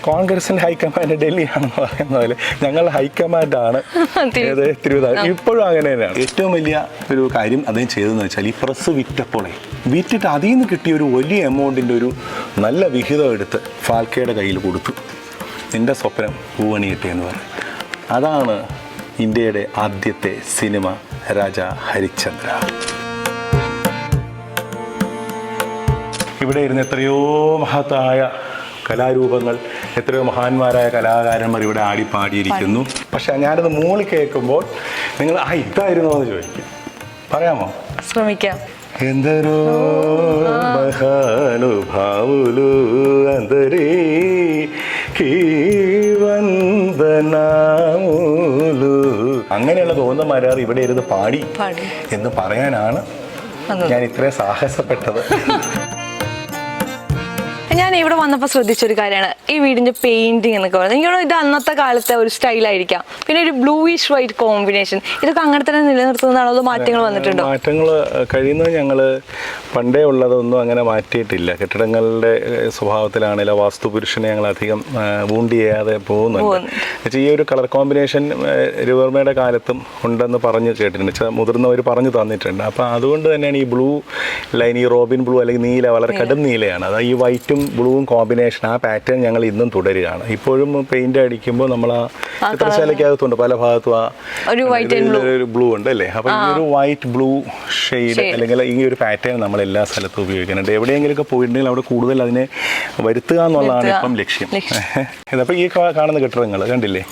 കോൺഗ്രസിന്റെ ഹൈക്കമാൻഡ് ഡൽഹിയാണെന്ന് പറയുന്ന പോലെ ഞങ്ങളുടെ ഹൈക്കമാൻഡാണ് തിരുവിതാംകൂർ. ഇപ്പോഴും അങ്ങനെ തന്നെയാണ്. ഏറ്റവും വലിയ ഒരു കാര്യം അദ്ദേഹം ചെയ്തതെന്ന് വെച്ചാൽ ഈ പ്രസ് വിറ്റിട്ട് അതിൽ നിന്ന് കിട്ടിയ ഒരു വലിയ എമൗണ്ടിൻ്റെ ഒരു നല്ല വിഹിതം എടുത്ത് ഫാൽക്കെയുടെ കയ്യിൽ കൊടുത്തു. നിന്റെ സ്വപ്നം പൂവണിയിട്ടെ എന്ന് പറയും. അതാണ് ഇന്ത്യയുടെ ആദ്യത്തെ സിനിമ രാജാ ഹരിശ്ചന്ദ്ര. ഇവിടെ ഇരുന്ന് എത്രയോ മഹത്തായ കലാരൂപങ്ങൾ, എത്രയോ മഹാന്മാരായ കലാകാരന്മാർ ഇവിടെ ആടിപ്പാടിയിരിക്കുന്നു. പക്ഷെ ഞാനത് മൂളി കേൾക്കുമ്പോൾ നിങ്ങൾ ഇതായിരുന്നോ എന്ന് ചോദിക്കും. പറയാമോ? ശ്രമിക്കാം. ఎందరో మహానుభావులు అందరికీ వందనాములు. അങ്ങനെയുള്ള തോന്നന്മാരാർ ഇവിടെ ഇരുന്ന് പാടി എന്ന് പറയാനാണ് ഞാൻ ഇത്രയും സാഹസപ്പെട്ടത്. ഞാൻ ഇവിടെ വന്നപ്പോൾ ശ്രദ്ധിച്ചൊരു കാര്യമാണ് ഈ വീടിന്റെ പെയിന്റിങ് എന്നൊക്കെ പറയുന്നത്. എനിക്ക് ഇത് അന്നത്തെ കാലത്തെ ഒരു സ്റ്റൈലായിരിക്കാം. പിന്നെ ഒരു ബ്ലൂയിഷ് വൈറ്റ് കോമ്പിനേഷൻ, ഇതൊക്കെ അങ്ങനെ തന്നെ നിലനിർത്തുന്നതാണോ അതോ മാറ്റങ്ങൾ വന്നിട്ടുണ്ടോ? മാറ്റങ്ങൾ കഴിയുന്നത് ഞങ്ങൾ പണ്ടേ ഉള്ളതൊന്നും അങ്ങനെ മാറ്റിയിട്ടില്ല. കെട്ടിടങ്ങളുടെ സ്വഭാവത്തിലാണെങ്കിലും വാസ്തുപുരുഷനെ ഞങ്ങൾ അധികം വൂണ്ട് ചെയ്യാതെ പോകുന്നുണ്ട്. ഈ ഒരു കളർ കോമ്പിനേഷൻ രവിവർമ്മയുടെ കാലത്തും ഉണ്ടെന്ന് പറഞ്ഞു കേട്ടിട്ടുണ്ട്, മുതിർന്നവർ പറഞ്ഞു തന്നിട്ടുണ്ട്. അപ്പം അതുകൊണ്ട് തന്നെയാണ് ഈ ബ്ലൂ ലൈൻ, ഈ റോബിൻ ബ്ലൂ അല്ലെങ്കിൽ നീല, വളരെ കടും നീലയാണ്. അതായത് ഈ വൈറ്റും ബ്ലൂവും കോമ്പിനേഷൻ, ആ പാറ്റേൺ ഞങ്ങൾ ഇന്നും തുടരുകയാണ്. ഇപ്പോഴും പെയിന്റ് അടിക്കുമ്പോൾ നമ്മൾ ആ ചിത്രശാലയ്ക്കകത്തുണ്ട് പല ഭാഗത്തും ഒരു ബ്ലൂ ഉണ്ട് അല്ലേ. അപ്പം ഈ ഒരു വൈറ്റ് ബ്ലൂ ഷെയ്ഡ് അല്ലെങ്കിൽ ഈ ഒരു പാറ്റേൺ നമ്മൾ എല്ലാ സ്ഥലത്തും ഉപയോഗിക്കുന്നുണ്ട്. എവിടെയെങ്കിലുമൊക്കെ പോയിട്ടുണ്ടെങ്കിൽ അവിടെ കൂടുതൽ അതിനെ വരുത്തുക എന്നുള്ളതാണ് ഇപ്പം ലക്ഷ്യം. ഇതപ്പോൾ ഈ കാണുന്ന കെട്ടിടങ്ങൾ കണ്ടില്ലേ,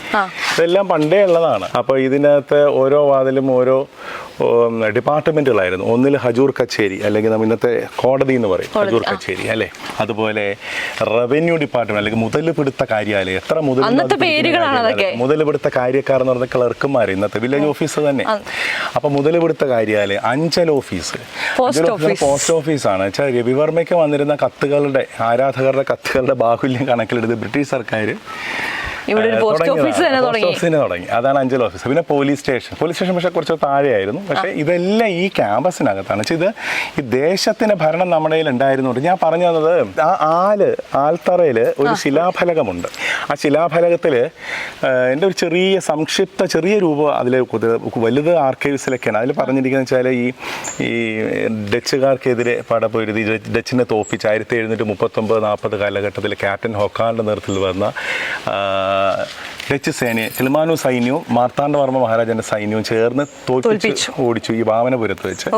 ഇതെല്ലാം പണ്ടേ ഉള്ളതാണ്. അപ്പോൾ ഇതിനകത്ത് ഓരോ വാതിലും ഓരോ ഡിപ്പാർട്ട്മെന്റുകളായിരുന്നു. ഒന്നിൽ ഹജൂർ കച്ചേരി, അല്ലെങ്കിൽ നമ്മൾ ഇന്നത്തെ കോടതി എന്ന് പറയും ഹജൂർ കച്ചേരി അല്ലേ. അതുപോലെ റവന്യൂ ഡിപ്പാർട്ട്മെന്റ് അല്ലെങ്കിൽ മുതലുപിടുത്ത കാര്യാലയം. എത്ര മുതലുപിടുത്ത കാര്യക്കാർ എന്ന് പറഞ്ഞ ക്ലർക്കുമാർ, ഇന്നത്തെ വില്ലേജ് ഓഫീസ് തന്നെ. അപ്പൊ മുതലുപിടുത്ത കാര്യാലയം, അഞ്ചൽ ഓഫീസ്, പോസ്റ്റ് ഓഫീസാണ്. വെച്ചാൽ രവിവർമ്മയ്ക്ക് വന്നിരുന്ന കത്തുകളുടെ, ആരാധകരുടെ കത്തുകളുടെ ബാഹുല്യം കണക്കിലെടുത്ത് ബ്രിട്ടീഷ് സർക്കാർ പോസ്റ്റ് ഓഫീസിനെ തുടങ്ങി. അതാണ് അഞ്ചൽ ഓഫീസ്. പിന്നെ പോലീസ് സ്റ്റേഷൻ പക്ഷേ കുറച്ച് താഴെയായിരുന്നു. പക്ഷേ ഇതെല്ലാം ഈ ക്യാമ്പസിനകത്താണ്. ഇത് ഈ ദേശത്തിന്റെ ഭരണം നമ്മുടെ കയ്യിൽ ഉണ്ടായിരുന്നുണ്ട്. ഞാൻ പറഞ്ഞു തന്നത് ആൽത്തറയിൽ ഒരു ശിലാഫലകമുണ്ട്. ആ ശിലാഫലകത്തിൽ എൻ്റെ ഒരു ചെറിയ രൂപം അതിൽ വലുത് ആർക്കൈവ്സിലൊക്കെയാണ്. അതിൽ പറഞ്ഞിരിക്കുന്നത് വെച്ചാൽ ഈ ഡച്ചുകാർക്കെതിരെ പടപൊരുതി ഡച്ചിനെ തോപ്പിച്ച് 1739-40 കാലഘട്ടത്തിൽ ക്യാപ്റ്റൻ ഹൊക്കാറിൻ്റെ നേതൃത്വത്തിൽ വന്ന ഡച്ച് സേനയെ കിളിമാനൂർ സൈന്യവും മാർത്താണ്ഡവർമ്മ മഹാരാജാന്റെ സൈന്യവും ചേർന്ന് തോൽപ്പിച്ച് ഓടിച്ചു ഈ വാമനപുരത്ത് വെച്ച്.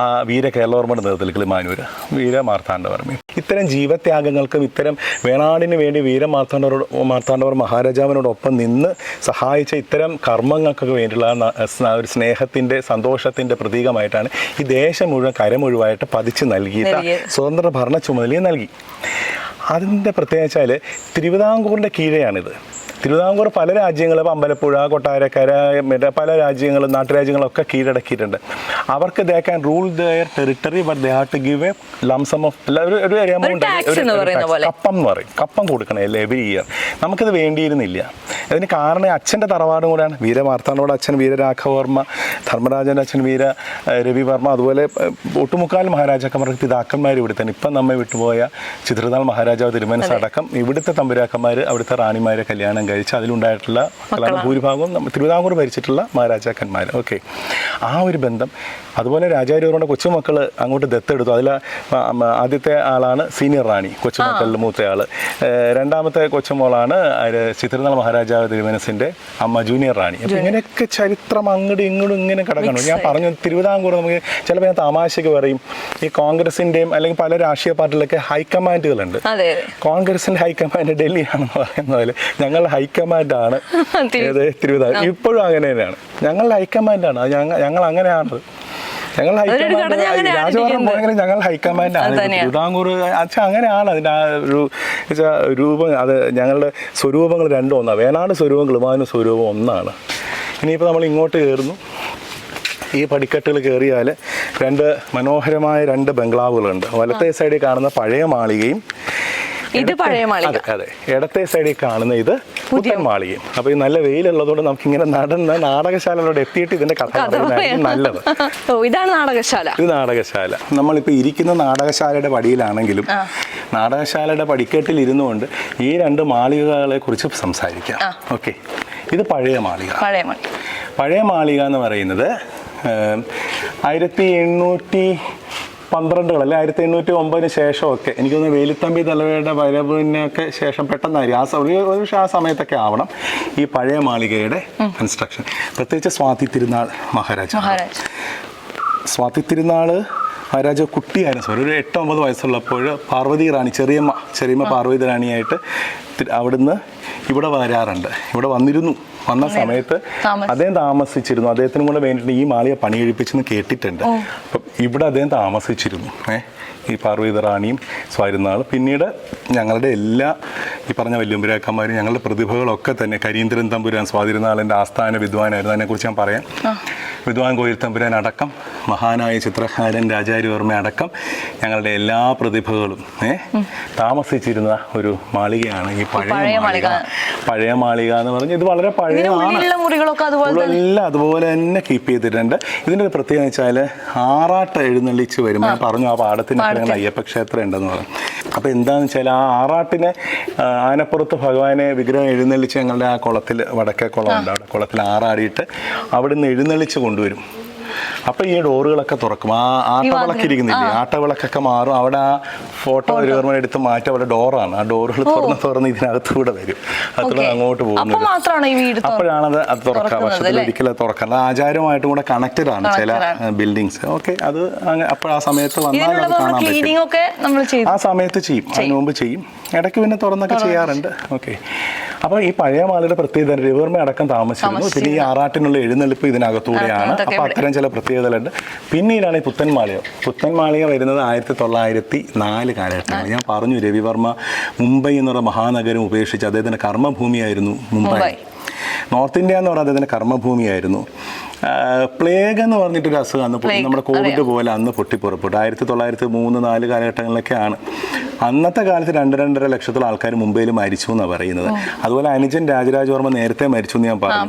ആ വീര കേരളവർമ്മയുടെ നേതൃത്വത്തിൽ കിളിമാനൂർ, വീര മാർത്താണ്ഡവർമ്മയും. ഇത്തരം ജീവത്യാഗങ്ങൾക്കും ഇത്തരം വേണാടിന് വേണ്ടി മാർത്താണ്ഡവർമ്മ മഹാരാജാവിനോടൊപ്പം നിന്ന് സഹായിച്ച ഇത്തരം കർമ്മങ്ങൾക്കൊക്കെ വേണ്ടിയുള്ള ഒരു സ്നേഹത്തിൻ്റെ, സന്തോഷത്തിൻ്റെ പ്രതീകമായിട്ടാണ് ഈ ദേശം മുഴുവൻ കരമുഴുവായിട്ട് പതിച്ച് നൽകിയിട്ട് സ്വതന്ത്ര ഭരണ ചുമതലയും നൽകി. അതിൻ്റെ പ്രത്യേകത വെച്ചാൽ തിരുവിതാംകൂറിൻ്റെ കീഴെയാണിത്. തിരുവിതാംകൂർ പല രാജ്യങ്ങളും, അമ്പലപ്പുഴ, കൊട്ടാരക്കര, പല രാജ്യങ്ങളും നാട്ടുരാജ്യങ്ങളൊക്കെ കീഴടക്കിയിട്ടുണ്ട്. അവർക്ക് they can rule their territory, but they have to give a lump sum of ഒരു എമൗണ്ട്, കപ്പം എന്ന് പറയും. കപ്പം കൊടുക്കണം എവരി ഇയർ. നമുക്കത് വേണ്ടിയിരുന്നില്ല. അതിന് കാരണം അച്ഛൻ്റെ തറവാടും കൂടെയാണ്. വീര മാർത്താണ്ഡവർമ്മയുടെ അച്ഛൻ വീരരാഘവർമ്മ, ധർമ്മരാജൻ്റെ അച്ഛൻ വീര രവിവർമ്മ, അതുപോലെ ഒട്ടുമുക്കാൽ മഹാരാജാക്കന്മാർക്ക് പിതാക്കന്മാർ ഇവിടെ തന്നെ. ഇപ്പം നമ്മെ വിട്ടുപോയ ചിത്രതാൾ മഹാരാജാവ് തിരുമനസ് അടക്കം ഇവിടുത്തെ തമ്പുരാക്കന്മാർ അവിടുത്തെ റാണിമാരെ കല്യാണം കഴിച്ച് അതിലുണ്ടായിട്ടുള്ള ഭൂരിഭാഗവും തിരുവിതാംകൂർ ഭരിച്ചിട്ടുള്ള മഹാരാജാക്കന്മാർ. ഓക്കെ, ആ ഒരു ബന്ധം. അതുപോലെ രാജാരിവരുടെ കൊച്ചുമക്കൾ അങ്ങോട്ട് ദത്തെടുത്തു. അതിൽ ആദ്യത്തെ ആളാണ് സീനിയർ റാണി, കൊച്ചുമക്കളിൽ മൂത്തയാൾ. രണ്ടാമത്തെ കൊച്ചുമോളാണ് ചിത്രനാൾ മഹാരാജാവ് തിരുമനസിൻ്റെ അമ്മ ജൂനിയർ റാണി. അപ്പം ഇങ്ങനെയൊക്കെ ചരിത്രം അങ്ങോട്ടും ഇങ്ങോട്ടും ഇങ്ങനെ കിടക്കണം. ഞാൻ പറഞ്ഞു തിരുവിതാംകൂർ നമുക്ക് ചിലപ്പോൾ ഞാൻ തമാശയ്ക്ക് പറയും, ഈ കോൺഗ്രസിൻ്റെയും അല്ലെങ്കിൽ പല രാഷ്ട്രീയ പാർട്ടികളിലൊക്കെ ഹൈക്കമാൻഡുകളുണ്ട്. കോൺഗ്രസിൻ്റെ ഹൈക്കമാൻഡ് ഡൽഹിയാണെന്ന് പറയുന്ന പോലെ ഞങ്ങളുടെ ഹൈക്കമാൻഡാണ് തിരുവിതാംകൂർ. ഇപ്പോഴും അങ്ങനെ തന്നെയാണ്. ഞങ്ങളുടെ ഹൈക്കമാൻഡാണ്. ഞങ്ങൾ അങ്ങനെയാണ്. ഞങ്ങൾ ഹൈക്കമാൻഡ് രാജഭരണം പോയെങ്കിലും ഞങ്ങൾ ഹൈക്കമാൻഡാണ്. തിരുവിതാംകൂർ അച്ഛാ അങ്ങനെയാണ് അതിൻ്റെ ആ ഒരു രൂപം. അത് ഞങ്ങളുടെ സ്വരൂപങ്ങൾ രണ്ടും ഒന്നാണ്. വേണാട് സ്വരൂപം കിളിമാനൂർ സ്വരൂപം ഒന്നാണ്. ഇനിയിപ്പോൾ നമ്മൾ ഇങ്ങോട്ട് കയറുന്നു. ഈ പടിക്കെട്ടുകൾ കയറിയാൽ മനോഹരമായ രണ്ട് ബംഗ്ലാവുകളുണ്ട്. വലത്തേ സൈഡിൽ കാണുന്ന പഴയ മാളികയും ഇത് പഴയ മാളിക. അതെ, ഇടത്തെ സൈഡിൽ കാണുന്ന ഇത് പുതിയ മാളികയും. അപ്പൊ ഈ നല്ല വെയിലുള്ളതുകൊണ്ട് നമുക്ക് ഇങ്ങനെ നടന്ന നാടകശാലയോട് എത്തിയിട്ട് ഇതിന്റെ കഥ പറയുന്നതായിരിക്കും നല്ലത്. ഇതാണ് നാടകശാല. ഇത് നാടകശാല. നമ്മളിപ്പോ ഇരിക്കുന്ന നാടകശാലയുടെ പടിയിലാണെങ്കിലും നാടകശാലയുടെ പടിക്കെട്ടിൽ ഇരുന്നുകൊണ്ട് ഈ രണ്ട് മാളികകളെ കുറിച്ച് സംസാരിക്കാം. ഓക്കെ, ഇത് പഴയ മാളിക. പഴയ മാളിക എന്ന് പറയുന്നത് 1812 അല്ലെ 1809 ശേഷമൊക്കെ എനിക്കൊന്ന് വേലുത്തമ്പി തലവയുടെ വരവിനൊക്കെ ശേഷം പെട്ടെന്നായിരിക്കും ആ സമയത്തൊക്കെ ആവണം ഈ പഴയ മാളികയുടെ കൺസ്ട്രക്ഷൻ. പ്രത്യേകിച്ച് സ്വാതി തിരുനാൾ മഹാരാജ. സ്വാതി തിരുനാൾ മഹാരാജ കുട്ടിയായിരുന്നു, ഒരു 8-9 വയസ്സുള്ളപ്പോൾ പാർവതി റാണി ചെറിയമ്മ പാർവതി റാണിയായിട്ട് അവിടുന്ന് ഇവിടെ വരാറുണ്ട്. ഇവിടെ വന്ന സമയത്ത് അദ്ദേഹം താമസിച്ചിരുന്നു. അദ്ദേഹത്തിനും കൂടെ വേണ്ടിയിട്ട് ഈ മാളിക പണി കഴിപ്പിച്ചെന്ന് കേട്ടിട്ടുണ്ട്. അപ്പം ഇവിടെ അദ്ദേഹം താമസിച്ചിരുന്നു. ഈ പാർവതി റാണിയും സ്വാതിരുന്നാൾ. പിന്നീട് ഞങ്ങളുടെ എല്ലാ ഈ പറഞ്ഞ വല്യമ്പുരാക്കന്മാരും ഞങ്ങളുടെ പ്രതിഭകളൊക്കെ തന്നെ കരീന്ദ്രൻ തമ്പുരാൻ സ്വാതിരുന്നാളിൻ്റെ ആസ്ഥാന വിദ്വാനായിരുന്നു. അതിനെക്കുറിച്ച് ഞാൻ പറയാം. വിദ്വാൻ കോയിൽ തമ്പുരാൻ അടക്കം മഹാനായ ചിത്രകാരൻ രാജാരിവർമ്മ അടക്കം ഞങ്ങളുടെ എല്ലാ പ്രതിഭകളും താമസിച്ചിരുന്ന ഒരു മാളികയാണ് ഈ പഴയ മാളിക. പഴയ മാളിക എന്ന് പറഞ്ഞ് ഇത് വളരെ പഴയതാണ്. എല്ലാം അതുപോലെ തന്നെ കീപ്പ് ചെയ്തിട്ടുണ്ട്. ഇതിൻ്റെ ഒരു പ്രത്യേകത വെച്ചാൽ ആറാട്ട് എഴുന്നള്ളിച്ച് വരുമ്പോൾ ഞാൻ പറഞ്ഞു ആ പാടത്തിന് അയ്യപ്പ ക്ഷേത്രം ഉണ്ടെന്ന് പറഞ്ഞു. അപ്പോൾ എന്താണെന്ന് വെച്ചാൽ ആ ആറാട്ടിനെ ആനപ്പുറത്ത് ഭഗവാനെ വിഗ്രഹം എഴുന്നള്ളിച്ച് ഞങ്ങളുടെ ആ കുളത്തിൽ, വടക്കേ കുളം ഉണ്ട്, അവിടെ കുളത്തിൽ ആറാടിയിട്ട് അവിടുന്ന് എഴുന്നള്ളിച്ച് കൊണ്ടുവരും. അപ്പോൾ ഈ ഡോറുകളൊക്കെ തുറക്കും. ആ ആട്ടവിളക്ക് ഇരിക്കുന്നില്ലേ, ആട്ടവിളക്കൊക്കെ മാറും. അവിടെ ആ ഫോട്ടോ ഒരു എടുത്ത് മാറ്റി അവിടെ ഡോറാണ്. ആ ഡോറുകൾ തുറന്ന് ഇതിനകത്തൂടെ വരും. അതിലൂടെ അങ്ങോട്ട് പോകുന്നത്. അപ്പോഴാണത് അത് തുറക്കാം. വർഷത്തിൽ ഒരിക്കലും തുറക്കാം. ആചാരമായിട്ടും കൂടെ കണക്റ്റഡ് ആണ് ചില ബിൽഡിങ്സ്. ഓക്കെ, അത് അപ്പോൾ ആ സമയത്ത് വന്നാൽ അത് കാണാൻ പറ്റും. ആ സമയത്ത് ചെയ്യും, അതിന് മുമ്പ് ചെയ്യും. ഇടയ്ക്ക് പിന്നെ തുറന്നൊക്കെ ചെയ്യാറുണ്ട്. ഓക്കെ, അപ്പോൾ ഈ പഴയ മാളിയുടെ പ്രത്യേകത രവിവർമ്മ അടക്കം താമസിച്ചിരുന്നു. പിന്നെ ഈ ആറാട്ടിനുള്ള എഴുന്നള്ളിപ്പ് ഇതിനകത്തൂടെയാണ്. അപ്പോൾ അത്തരം ചില പ്രത്യേകതകളുണ്ട്. പിന്നീടാണ് ഈ പുത്തൻമാളിക വരുന്നത് 1904 കാലഘട്ടമാണ്. ഞാൻ പറഞ്ഞു, രവിവർമ്മ മുംബൈ എന്നുള്ള മഹാനഗരം ഉപേക്ഷിച്ച് അദ്ദേഹത്തിൻ്റെ കർമ്മഭൂമിയായിരുന്നു മുംബൈ. നോർത്ത് ഇന്ത്യ എന്ന് പറഞ്ഞാൽ അദ്ദേഹത്തിൻ്റെ കർമ്മഭൂമിയായിരുന്നു. പ്ലേഗ് എന്ന് പറഞ്ഞിട്ടൊരു അസുഖം അന്ന് നമ്മുടെ കോവിഡ് പോലെ അന്ന് പൊട്ടിപ്പുറപ്പെട്ടു. 1903-4 കാലഘട്ടങ്ങളിലൊക്കെയാണ്. അന്നത്തെ കാലത്ത് 2-2.5 ലക്ഷത്തോളം ആൾക്കാർ മുംബൈയിൽ മരിച്ചു എന്നാണ് പറയുന്നത്. അതുപോലെ അനുജൻ രാജരാജവർമ്മ നേരത്തെ മരിച്ചു എന്ന് ഞാൻ പറഞ്ഞു.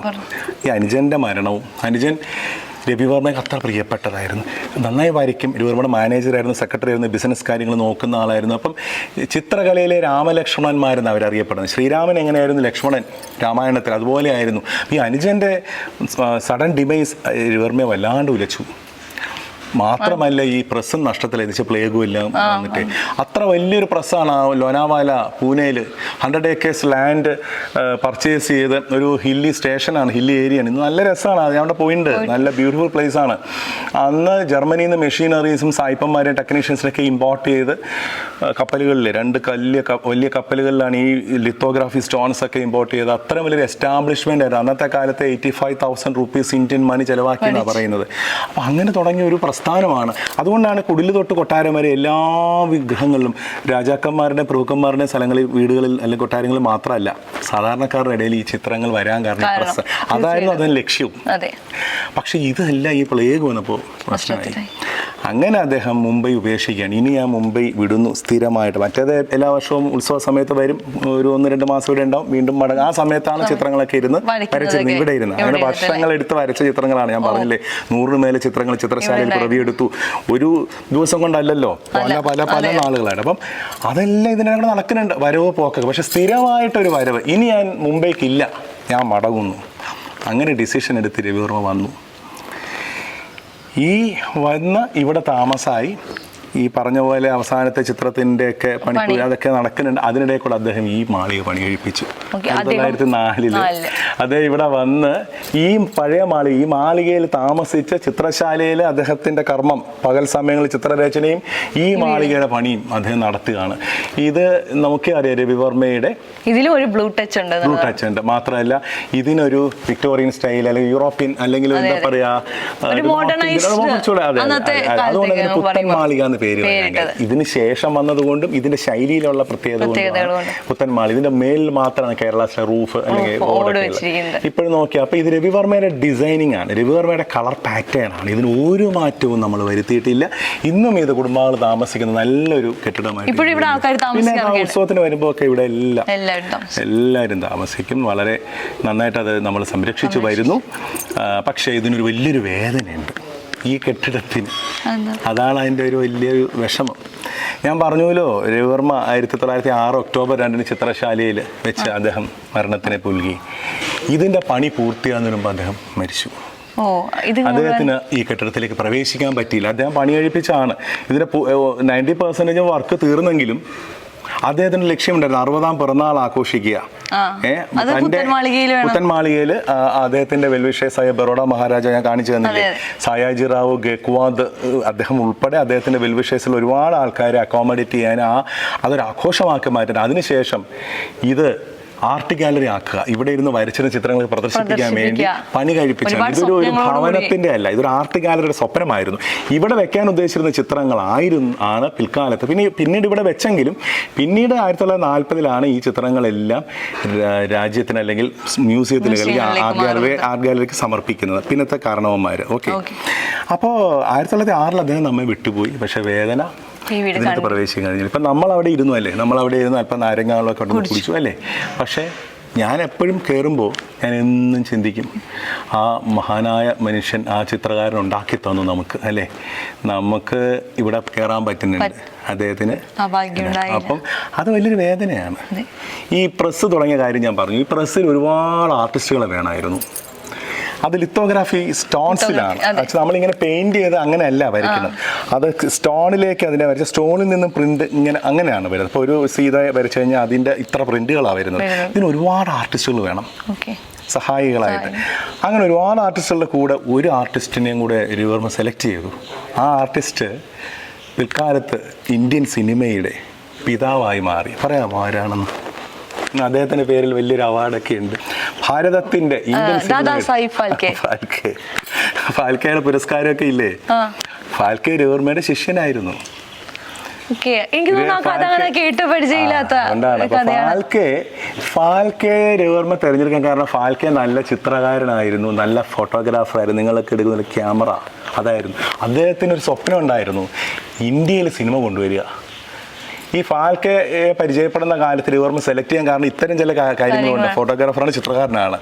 ഈ അനുജൻ്റെ മരണവും അനുജൻ രവിവർമ്മയ്ക്ക് അത്ര പ്രിയപ്പെട്ടതായിരുന്നു. നന്നായി വരയ്ക്കും. രവിവർമ്മയുടെ മാനേജറായിരുന്നു, സെക്രട്ടറി ആയിരുന്നു, ബിസിനസ് കാര്യങ്ങൾ നോക്കുന്ന ആളായിരുന്നു. അപ്പം ചിത്രകലയിലെ രാമലക്ഷ്മണന്മാരെന്ന് അവരറിയപ്പെടുന്നത്. ശ്രീരാമൻ എങ്ങനെയായിരുന്നു ലക്ഷ്മണൻ രാമായണത്തിൽ, അതുപോലെ ആയിരുന്നു. ഈ അനുജൻ്റെ സഡൻ ഡിമൈസ് രവിവർമ്മയെ വല്ലാണ്ട് ഉലച്ചു. മാത്രമല്ല ഈ പ്രസ്സും നഷ്ടത്തിലെത്തിച്ച് പ്ലേഗും എല്ലാം വന്നിട്ട് അത്ര വലിയൊരു പ്രസ്സാണ് ലോനാവാല പൂനെയിൽ 100 acres ലാൻഡ് പർച്ചേസ് ചെയ്ത് ഒരു ഹില്ലി സ്റ്റേഷനാണ്, ഹില്ലി ഏരിയയാണ്. ഇന്ന് നല്ല രസമാണ്, അത് അവിടെ പോയിട്ടുണ്ട്. നല്ല ബ്യൂട്ടിഫുൾ പ്ലേസ് ആണ്. അന്ന് ജർമ്മനിയിൽ നിന്ന് മെഷീനറീസും സായിപ്പന്മാരെയും ടെക്നീഷ്യൻസിനൊക്കെ ഇമ്പോർട്ട് ചെയ്ത് കപ്പലുകളിൽ 2 വലിയ കപ്പലുകളിലാണ് ഈ ലിത്തോഗ്രാഫി സ്റ്റോൺസ് ഒക്കെ ഇമ്പോർട്ട് ചെയ്ത്. അത്രയും വലിയൊരു എസ്റ്റാബ്ലിഷ്മെൻ്റ് ആയിരുന്നു. അന്നത്തെ കാലത്ത് 85,000 rupees ഇന്ത്യൻ മണി ചിലവാക്കിയെന്നാണ് പറയുന്നത്. അപ്പോൾ അങ്ങനെ തുടങ്ങിയ ഒരു സ്ഥാനമാണ്. അതുകൊണ്ടാണ് കുടിൽ തൊട്ട് കൊട്ടാരം വരെ എല്ലാ വിഗ്രഹങ്ങളിലും രാജാക്കന്മാരുടെ പ്രഭുക്കന്മാരുടെ സ്ഥലങ്ങളിൽ, വീടുകളിൽ അല്ലെങ്കിൽ കൊട്ടാരങ്ങളിൽ മാത്രമല്ല സാധാരണക്കാരുടെ ഇടയിൽ ഈ ചിത്രങ്ങൾ വരാൻ കാരണം പ്രസ് അതായിരുന്നു അതിന് ലക്ഷ്യവും. പക്ഷെ ഇതല്ല ഈ പ്ലേഗ് വന്നപ്പോൾ പ്രശ്നമായി. അങ്ങനെ അദ്ദേഹം മുംബൈ ഉപേക്ഷിക്കുകയാണ്. ഇനി ഞാൻ മുംബൈ വിടുന്നു സ്ഥിരമായിട്ട്. മറ്റേത് എല്ലാ വർഷവും ഉത്സവ സമയത്ത് വരും, ഒരു 1-2 മാസം ഇവിടെ ഉണ്ടാവും, വീണ്ടും മടങ്ങും. ആ സമയത്താണ് ചിത്രങ്ങളൊക്കെ ഇരുന്ന് വരച്ചിരുന്നത്. ഇവിടെ ഇരുന്ന് അങ്ങനെ വർഷങ്ങൾ എടുത്ത് വരച്ച ചിത്രങ്ങളാണ്. ഞാൻ പറഞ്ഞില്ലേ 100 മേലെ ചിത്രങ്ങൾ ചിത്രശാലയിൽ പ്രതിയെടുത്തു. ഒരു ദിവസം കൊണ്ടല്ലല്ലോ, പല നാളുകളായിട്ട്. അപ്പം അതെല്ലാം ഇതിനകത്ത് നടക്കുന്നുണ്ട്, വരവ് പോക്കൊക്കെ. പക്ഷെ സ്ഥിരമായിട്ടൊരു വരവ് ഇനി ഞാൻ മുംബൈക്കില്ല, ഞാൻ മടങ്ങുന്നു. അങ്ങനെ ഡിസിഷൻ എടുത്ത് രവിവർമ്മ വന്നു. ഈ വന്ന് ഇവിടെ താമസമായി. ഈ പറഞ്ഞ പോലെ അവസാനത്തെ ചിത്രത്തിൻ്റെ ഒക്കെ പണി അതൊക്കെ നടക്കുന്നുണ്ട്. അതിനിടെ കൂടെ അദ്ദേഹം ഈ മാളിക പണി കഴിപ്പിച്ചു. 1904 അദ്ദേഹം ഇവിടെ വന്ന് ഈ പഴയ മാളിക, ഈ മാളികയിൽ താമസിച്ച ചിത്രശാലയിൽ അദ്ദേഹത്തിൻ്റെ കർമ്മം, പകൽ സമയങ്ങളിൽ ചിത്രരചനയും ഈ മാളികയുടെ പണിയും അദ്ദേഹം നടത്തുകയാണ്. ഇത് നമുക്കേ അറിയാം, രവിവർമ്മയുടെ ഇതിലും ഒരു ബ്ലൂ ടച്ച് ഉണ്ട്. മാത്രമല്ല ഇതിനൊരു വിക്ടോറിയൻ സ്റ്റൈൽ അല്ലെങ്കിൽ യൂറോപ്യൻ അല്ലെങ്കിൽ എന്താ പറയാ, അതുകൊണ്ട് തന്നെ പുത്തൻ മാളിക എന്ന് പേര് ഇതിന് ശേഷം വന്നതുകൊണ്ടും ഇതിന്റെ ശൈലിയിലുള്ള പ്രത്യേകത കൊണ്ടും പുത്തൻമാൾ ഇതിന്റെ മേലിൽ മാത്രമാണ് കേരള റൂഫ് അല്ലെങ്കിൽ ഇപ്പോഴും നോക്കിയാൽ അപ്പൊ ഇത് രവിവർമ്മയുടെ ഡിസൈനിങ് ആണ്, രവിവർമ്മയുടെ കളർ പാറ്റേൺ ആണ്. ഇതിന് ഒരു മാറ്റവും നമ്മൾ വരുത്തിയിട്ടില്ല. ഇന്നും ഇത് കുടുംബങ്ങൾ താമസിക്കുന്ന നല്ലൊരു കെട്ടിടമായിട്ട്. പിന്നെ ഉത്സവത്തിന് വരുമ്പോൾ ഒക്കെ ഇവിടെ എല്ലാവരും താമസിക്കും. വളരെ നന്നായിട്ട് അത് നമ്മൾ സംരക്ഷിച്ചു വരുന്നു. പക്ഷേ ഇതിനൊരു വലിയൊരു വേദനയുണ്ട് ഈ കെട്ടിടത്തിന്. അതാണ് അതിൻ്റെ ഒരു വലിയൊരു വിഷമം. ഞാൻ പറഞ്ഞുല്ലോ, രവിവർമ്മ 1906 ഒക്ടോബർ 2 ചിത്രശാലയിൽ വെച്ച് അദ്ദേഹം മരണത്തിനെ പുൽകി. ഇതിൻ്റെ പണി പൂർത്തിയാകുന്നതിന് മുമ്പ് അദ്ദേഹം മരിച്ചു. അദ്ദേഹത്തിന് ഈ കെട്ടിടത്തിലേക്ക് പ്രവേശിക്കാൻ പറ്റിയില്ല. അദ്ദേഹം പണി കഴിപ്പിച്ചാണ്. ഇതിന്റെ 90% വർക്ക് തീർന്നെങ്കിലും അദ്ദേഹത്തിന് ലക്ഷ്യമുണ്ടായിരുന്നു 60ാം പിറന്നാൾ ആഘോഷിക്കുക. പുത്തൻമാളികയിൽ അദ്ദേഹത്തിന്റെ വെൽവിഷേഴ്സായ ബറോഡ മഹാരാജ ഞാൻ കാണിച്ചു തന്നില്ലേ, സായാജി റാവു ഗെക്വാദ് അദ്ദേഹം ഉൾപ്പെടെ അദ്ദേഹത്തിന്റെ വെൽവിഷേഴ്സിൽ ഒരുപാട് ആൾക്കാരെ അക്കോമഡേറ്റ് ചെയ്യാൻ അതൊരു ആഘോഷമാക്കി മാറ്റാൻ, അതിനുശേഷം ഇത് ആർട്ട് ഗാലറി ആക്കുക, ഇവിടെ ഇരുന്ന് വരച്ചിരുന്ന ചിത്രങ്ങൾ പ്രദർശിപ്പിക്കാൻ വേണ്ടി പണി കഴിപ്പിച്ചാണ്. ഇതൊരു ഭവനത്തിന്റെ അല്ല, ഇതൊരു ആർട്ട് ഗാലറിയുടെ സ്വപ്നമായിരുന്നു. ഇവിടെ വെക്കാൻ ഉദ്ദേശിച്ചിരുന്ന ചിത്രങ്ങളാണ് പിൽക്കാലത്ത് പിന്നീട് ഇവിടെ വെച്ചെങ്കിലും പിന്നീട് 1940 ഈ ചിത്രങ്ങളെല്ലാം രാജ്യത്തിന് അല്ലെങ്കിൽ മ്യൂസിയത്തിന് അല്ലെങ്കിൽ ആർട്ട് ഗാലറിക്ക് സമർപ്പിക്കുന്നത്. പിന്നത്തെ കാരണവന്മാർ. ഓക്കെ, അപ്പോൾ 1906 അദ്ദേഹം നമ്മെ വിട്ടുപോയി. പക്ഷെ വേദന ഇതിനകത്ത് പ്രവേശിക്കാൻ കഴിഞ്ഞില്ല. ഇപ്പം നമ്മളവിടെ ഇരുന്നു അല്ലേ, നമ്മളവിടെ ഇരുന്ന് അല്പം നാരങ്ങാളൊക്കെ ഉണ്ടെന്ന് കുടിച്ചു അല്ലേ. പക്ഷേ ഞാൻ എപ്പോഴും കയറുമ്പോൾ ഞാൻ എന്നും ചിന്തിക്കും, ആ മഹാനായ മനുഷ്യൻ, ആ ചിത്രകാരൻ ഉണ്ടാക്കി തന്നു നമുക്ക് അല്ലേ, നമുക്ക് ഇവിടെ കയറാൻ പറ്റുന്നുണ്ട്, അദ്ദേഹത്തിന്. അപ്പം അത് വലിയൊരു വേദനയാണ്. ഈ പ്രസ് തുടങ്ങിയ കാര്യം ഞാൻ പറഞ്ഞു. ഈ പ്രസ്സിൽ ഒരുപാട് ആർട്ടിസ്റ്റുകളെ വേണമായിരുന്നു. അത് ലിത്തോഗ്രാഫി സ്റ്റോൺസിലാണ്. നമ്മളിങ്ങനെ പെയിന്റ് ചെയ്ത് അങ്ങനെയല്ല വരയ്ക്കുന്നത്, അത് സ്റ്റോണിലേക്ക് അതിനെ വരച്ച സ്റ്റോണിൽ നിന്നും പ്രിന്റ് ഇങ്ങനെ അങ്ങനെയാണ് വരുന്നത്. ഇപ്പോൾ ഒരു സീത വരച്ചു കഴിഞ്ഞാൽ അതിൻ്റെ ഇത്ര പ്രിന്റുകളാണ് വരുന്നത്. ഇതിന് ഒരുപാട് ആർട്ടിസ്റ്റുകൾ വേണം സഹായികളായിട്ട്. അങ്ങനെ ഒരുപാട് ആർട്ടിസ്റ്റുകളുടെ കൂടെ ഒരു ആർട്ടിസ്റ്റിനെയും കൂടെ രവിവർമ്മ സെലക്ട് ചെയ്തു. ആ ആർട്ടിസ്റ്റ് പിൽക്കാലത്ത് ഇന്ത്യൻ സിനിമയുടെ പിതാവായി മാറി. പറയാമോ ആരാണെന്ന്? അദ്ദേഹത്തിന്റെ പേരിൽ വലിയൊരു അവാർഡൊക്കെ ഉണ്ട്. ഭാരതത്തിന്റെ ഇന്ത്യൻ ഫാൽക്കെയുടെ പുരസ്കാരമൊക്കെ ഇല്ലേ, ഫാൽക്കെ രവിവർമ്മയുടെ ശിഷ്യനായിരുന്നു. ഫാൽക്കെ രവിവർമ്മ തിരഞ്ഞെടുക്കാൻ കാരണം ഫാൽക്കെ നല്ല ചിത്രകാരനായിരുന്നു, നല്ല ഫോട്ടോഗ്രാഫറായിരുന്നു. നിങ്ങളൊക്കെ എടുക്കുന്ന ക്യാമറ അതായിരുന്നു. അദ്ദേഹത്തിന് ഒരു സ്വപ്നം ഉണ്ടായിരുന്നു, ഇന്ത്യയിൽ സിനിമ കൊണ്ടുവരിക. ഈ ഫാൽക്കെ പരിചയപ്പെടുന്ന കാലത്ത് രവിവർമ്മ സെലക്ട് ചെയ്യാൻ കാരണം ഇത്തരം ചില കാര്യങ്ങളുണ്ട്. ഫോട്ടോഗ്രാഫറാണ്, ചിത്രകാരനാണ്.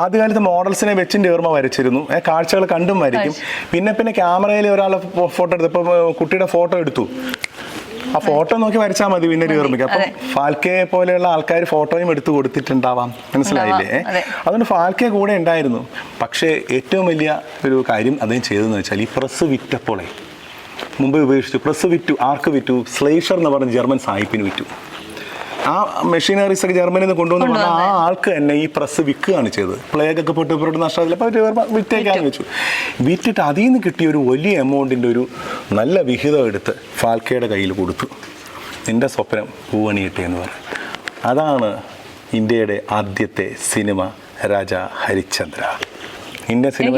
ആദ്യകാലത്ത് മോഡൽസിനെ വെച്ചും രവിവർമ്മ വരച്ചിരുന്നു. കാഴ്ചകൾ കണ്ടും വരയ്ക്കും. പിന്നെ ക്യാമറയിൽ ഒരാളെ ഫോട്ടോ എടുത്തു, ഇപ്പം കുട്ടിയുടെ ഫോട്ടോ എടുത്തു, ആ ഫോട്ടോ നോക്കി വരച്ചാൽ മതി പിന്നെ രവിവർമ്മയ്ക്ക്. അപ്പം ഫാൽക്കെ പോലെയുള്ള ആൾക്കാർ ഫോട്ടോയും എടുത്തു കൊടുത്തിട്ടുണ്ടാവാം, മനസ്സിലായില്ലേ? അതുകൊണ്ട് ഫാൽക്കെ കൂടെ ഉണ്ടായിരുന്നു. പക്ഷേ ഏറ്റവും വലിയ ഒരു കാര്യം അദ്ദേഹം ചെയ്തതെന്ന് വെച്ചാൽ ഈ പ്രസ് വിറ്റപ്പോളെ മുമ്പ് ഉപേക്ഷിച്ചു. പ്രസ് വിറ്റു. ആർക്ക് വിറ്റു? സ്ലേഷർ എന്ന് പറഞ്ഞ ജർമ്മൻ സാഹിബിന് വിറ്റു. ആ മെഷീനറീസ് ഒക്കെ ജർമ്മനിയിൽ നിന്ന് കൊണ്ടുവന്ന് ആ ആൾക്ക് തന്നെ ഈ പ്രസ് വിൽക്കുകയാണ് ചെയ്തത്. പ്ലേഗൊക്കെ പൊട്ടി നഷ്ടത്തിൽ വിറ്റേക്കാന്ന് വെച്ചു. വിറ്റിട്ട് അതിൽ നിന്ന് കിട്ടിയ ഒരു വലിയ എമൗണ്ടിൻ്റെ ഒരു നല്ല വിഹിതം എടുത്ത് ഫാൽക്കെയുടെ കയ്യിൽ കൊടുത്തു. എൻ്റെ സ്വപ്നം പൂവണിയിട്ടെ എന്ന് പറയും. അതാണ് ഇന്ത്യയുടെ ആദ്യത്തെ cinema Raja Harishchandra. Indian cinema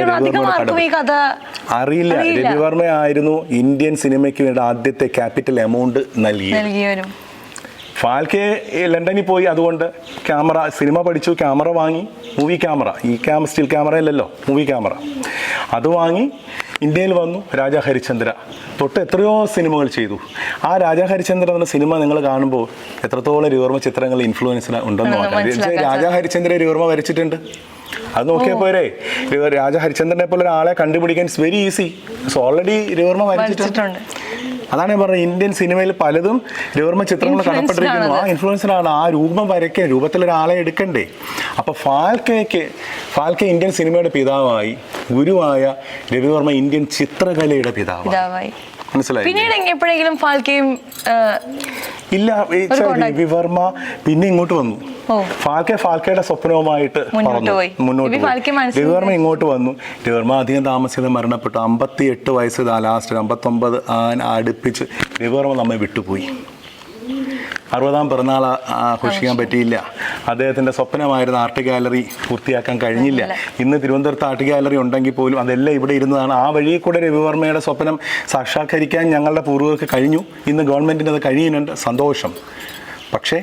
അറിയില്ല. രവിവർമ്മ ആയിരുന്നു ഇന്ത്യൻ സിനിമയ്ക്ക് വേണ്ടി ആദ്യത്തെ ക്യാപിറ്റൽ എമൗണ്ട് നൽകിയത്. ഫാൽക്കെ ലണ്ടനിൽ പോയി, അതുകൊണ്ട് ക്യാമറ സിനിമ പഠിച്ചു, ക്യാമറ വാങ്ങി, മൂവി ക്യാമറ. ഈ സ്റ്റിൽ ക്യാമറ അല്ലല്ലോ, മൂവി ക്യാമറ. അത് വാങ്ങി ഇന്ത്യയിൽ വന്നു. രാജാ ഹരിശ്ചന്ദ്ര തൊട്ട് എത്രയോ സിനിമകൾ ചെയ്തു. ആ രാജാ ഹരിശ്ചന്ദ്ര എന്ന സിനിമ നിങ്ങൾ കാണുമ്പോൾ എത്രത്തോളം രവിവർമ്മ ചിത്രങ്ങൾ ഇൻഫ്ലുവൻസ് ഉണ്ടെന്ന് നോക്കാം. രാജാ ഹരിശ്ചന്ദ്ര രവിവർമ്മ വരച്ചിട്ടുണ്ട്. അത് നോക്കിയാൽ പോരെ, രാജാ ഹരിശ്ചന്ദ്രനെ പോലെ ഒരാളെ കണ്ടുപിടിക്കാൻ it's very easy. Already Ravi Varma വരച്ചിട്ടുണ്ട്. അതാണ് ഞാൻ പറഞ്ഞത്, ഇന്ത്യൻ സിനിമയിൽ പലതും രവിവർമ്മ ചിത്രങ്ങൾ കടപ്പെട്ടിരിക്കുന്നു. ആ ഇൻഫ്ലുവൻസറാണ്. ആ രൂപം വരയ്ക്കാൻ, രൂപത്തിലൊരാളെ എടുക്കണ്ടേ. അപ്പോൾ ഫാൽക്കെ ഇന്ത്യൻ സിനിമയുടെ പിതാവായി, ഗുരുവായ രവിവർമ്മ ഇന്ത്യൻ ചിത്രകലയുടെ പിതാവായി. മനസ്സിലായി? പിന്നീട് എപ്പോഴെങ്കിലും ഫാൽക്കെയും ഇല്ല, രവിവർമ്മ പിന്നെ ഇങ്ങോട്ട് വന്നു. ഫാൽക്കെയുടെ സ്വപ്നവുമായിട്ട് മുന്നോട്ട് പോയി. രവിവർമ്മ ഇങ്ങോട്ട് വന്നു. രവിവർമ്മ അധികം താമസിയാതെ മരണപ്പെട്ടു. 58 വയസ്സ് ലാസ്റ്റ് 59 അടുപ്പിച്ച് രവിവർമ്മ നമ്മെ വിട്ടുപോയി. 60ാം പിറന്നാൾ ആഘോഷിക്കാൻ പറ്റിയില്ല. അദ്ദേഹത്തിൻ്റെ സ്വപ്നമായിരുന്ന ആർട്ട് ഗാലറി പൂർത്തിയാക്കാൻ കഴിഞ്ഞില്ല. ഇന്ന് തിരുവനന്തപുരത്ത് ആർട്ട് ഗാലറി ഉണ്ടെങ്കിൽ പോലും അതെല്ലാം ഇവിടെ ഇരുന്നതാണ്. ആ വഴിയിൽ കൂടെ രവിവർമ്മയുടെ സ്വപ്നം സാക്ഷാത്കരിക്കാൻ ഞങ്ങളുടെ പൂർവ്വർക്ക് കഴിഞ്ഞു. ഇന്ന് ഗവൺമെൻറ്റിന് അത് കഴിയുന്നുണ്ട്, സന്തോഷം. പക്ഷേ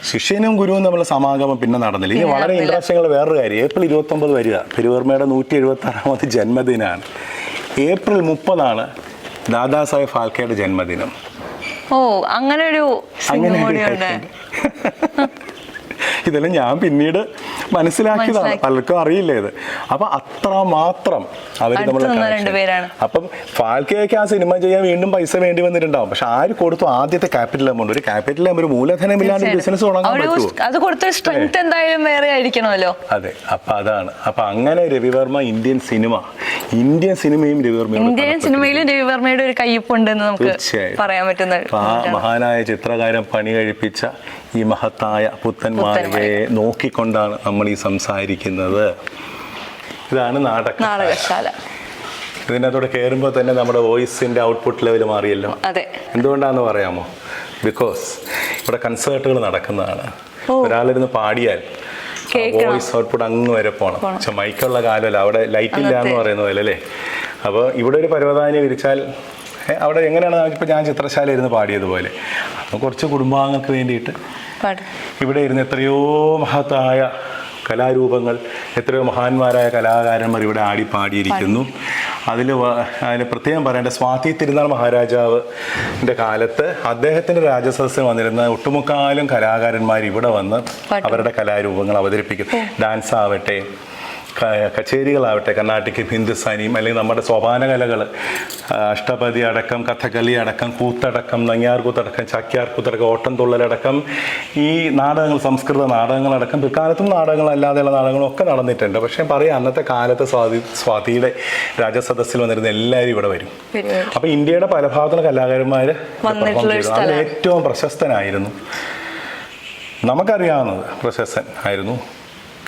ശിഷ്യനും ഗുരുവും തമ്മിലുള്ള സമാഗമം പിന്നെ നടന്നില്ല. ഇനി വളരെ ഇൻട്രസ്റ്റിംഗ് ഉള്ള വേറൊരു കാര്യം, ഏപ്രിൽ 29 വരിക രവിവർമ്മയുടെ 176ാമത് ജന്മദിനമാണ്. ഏപ്രിൽ 30 ദാദാസാഹേബ് ഫാൽക്കെയുടെ ജന്മദിനം. ഓ, അങ്ങനെ ഒരു ഇതെല്ലാം ഞാൻ പിന്നീട് മനസ്സിലാക്കിയതാണ്, പലർക്കും അറിയില്ല ഇത്. അപ്പൊ അത്രമാത്രം അവർ തമ്മിലുള്ള അപ്പം ഫാൽക്കെയൊക്കെ ആ സിനിമ ചെയ്യാൻ വീണ്ടും പൈസ വേണ്ടി വന്നിട്ടുണ്ടാവും. പക്ഷെ ആര് കൊടുത്തു? ആദ്യത്തെ ക്യാപിറ്റൽ എമൗണ്ട്. ഒരു ക്യാപിറ്റൽ ഒരു മൂലധനമില്ലാണ്ട് ബിസിനസ് തുടങ്ങാൻ പറ്റുമോ? അത് കൊടുത്ത സ്ട്രെങ്ത് എന്തായാലും വേറെ ആയിരിക്കണമല്ലോ. അതെ, അപ്പൊ അതാണ്. അപ്പൊ അങ്ങനെ രവിവർമ്മ ഇന്ത്യൻ സിനിമയും സിനിമയിലും രവിവർമ്മയുടെ ഒരു കയ്യൊപ്പുണ്ടെന്ന് നമുക്ക് പറയാൻ പറ്റുന്ന മഹാനായ ചിത്രകാരൻ പണി കഴിപ്പിച്ച ഈ മഹത്തായ പുത്തൻ മാളികയെ നോക്കിക്കൊണ്ടാണ് നമ്മൾ ഈ സംസാരിക്കുന്നത്. ഇതാണ് നാടകശാല. ഇതിനകത്തോടെ കയറുമ്പോൾ തന്നെ നമ്മുടെ വോയിസിന്റെ ഔട്ട്പുട്ട് ലെവൽ മാറിയല്ലോ. എന്തുകൊണ്ടാന്ന് പറയാമോ? ബിക്കോസ് ഇവിടെ കൺസേർട്ടുകൾ നടക്കുന്നതാണ്. ഒരാളിരുന്ന് പാടിയാൽ വോയിസ് ഔട്ട്പുട്ട് അങ്ങ് വരെ പോകണം. പക്ഷെ മൈക്കുള്ള കാലമല്ല, അവിടെ ലൈറ്റ് ഇല്ല എന്ന് പറയുന്ന പോലെ അല്ലേ. അപ്പോൾ ഇവിടെ ഒരു പരവതാനി വിരിച്ചാൽ അവിടെ എങ്ങനെയാണ് ഇപ്പോൾ ഞാൻ ചിത്രശാല ഇരുന്ന് പാടിയതുപോലെ അപ്പോൾ കുറച്ച് കുടുംബാംഗങ്ങൾക്ക് വേണ്ടിയിട്ട് ഇവിടെ ഇരുന്ന് എത്രയോ മഹത്തായ കലാരൂപങ്ങൾ, എത്രയോ മഹാന്മാരായ കലാകാരന്മാർ ഇവിടെ ആടിപ്പാടിയിരിക്കുന്നു. അതിൽ പ്രത്യേകം പറയേണ്ട സ്വാതി തിരുനാൾ മഹാരാജാവിൻ്റെ കാലത്ത് അദ്ദേഹത്തിൻ്റെ രാജസദസ്സിൽ വന്നിരുന്ന ഒട്ടുമുക്കാലും കലാകാരന്മാർ ഇവിടെ വന്ന് അവരുടെ കലാരൂപങ്ങൾ അവതരിപ്പിക്കും. ഡാൻസ് ആവട്ടെ, കച്ചേരികളാവട്ടെ, കർണാട്ടിക്, ഹിന്ദുസ്ഥാനിയും അല്ലെങ്കിൽ നമ്മുടെ സോപാന കലകൾ, അഷ്ടപതി അടക്കം, കഥകളി അടക്കം, കൂത്തടക്കം, നങ്ങ്യാർ കൂത്തടക്കം, ചാക്യാർ കൂത്തടക്കം, ഓട്ടംതുള്ളലടക്കം, ഈ നാടകങ്ങൾ, സംസ്കൃത നാടകങ്ങളടക്കം, പിൽക്കാലത്തും നാടകങ്ങളല്ലാതെയുള്ള നാടകങ്ങളും ഒക്കെ നടന്നിട്ടുണ്ട്. പക്ഷേ പറയാം, അന്നത്തെ കാലത്ത് സ്വാതിയുടെ രാജസദസ്സിൽ വന്നിരുന്ന എല്ലാവരും ഇവിടെ വരും. അപ്പോൾ ഇന്ത്യയുടെ പല ഭാഗത്തുള്ള കലാകാരന്മാർ അതിൽ ഏറ്റവും പ്രശസ്തനായിരുന്നു, നമുക്കറിയാവുന്നത് പ്രശസ്തൻ ആയിരുന്നു,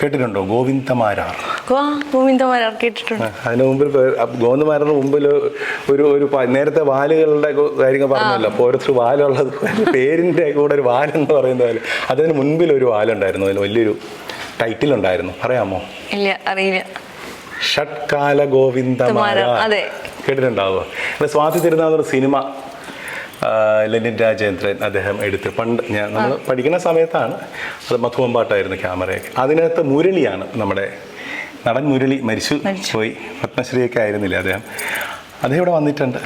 കേട്ടിട്ടുണ്ടോ? ഗോവിന്ദമാരാർ കേട്ടിട്ടുണ്ട്. അതിന് മുമ്പിൽ ഗോവിന്ദമാരുടെ മുമ്പിൽ ഒരു നേരത്തെ വാലുകളുടെ കാര്യങ്ങൾ പറഞ്ഞല്ലോ. അപ്പോൾ ഓരോരുത്തർ വാലുള്ളത് പേരിൻ്റെ കൂടെ ഒരു വാലെന്ന് പറയുന്ന പോലെ അതിന് മുൻപിൽ ഒരു വാലുണ്ടായിരുന്നു. അതിൽ വലിയൊരു ടൈറ്റിൽ ഉണ്ടായിരുന്നു, പറയാമോ? ഇല്ല, അറിയില്ല. ഷഡ്കാല ഗോവിന്ദമാരാർ കേട്ടിട്ടുണ്ടാവുക. സ്വാതി തിരുനാൾ സിനിമ ലെനിൻ രാജേന്ദ്രൻ അദ്ദേഹം എടുത്ത് പണ്ട് നമ്മൾ പഠിക്കുന്ന സമയത്താണ്. അത് മധുവമ്പാട്ടായിരുന്നു ക്യാമറയൊക്കെ. അതിനകത്ത് മുരളിയാണ് നമ്മുടെ നടൻ മുരളി, മരിച്ചു പോയി, പത്മശ്രീയൊക്കെ ആയിരുന്നില്ല അദ്ദേഹം. അദ്ദേഹം ഇവിടെ വന്നിട്ടുണ്ട്.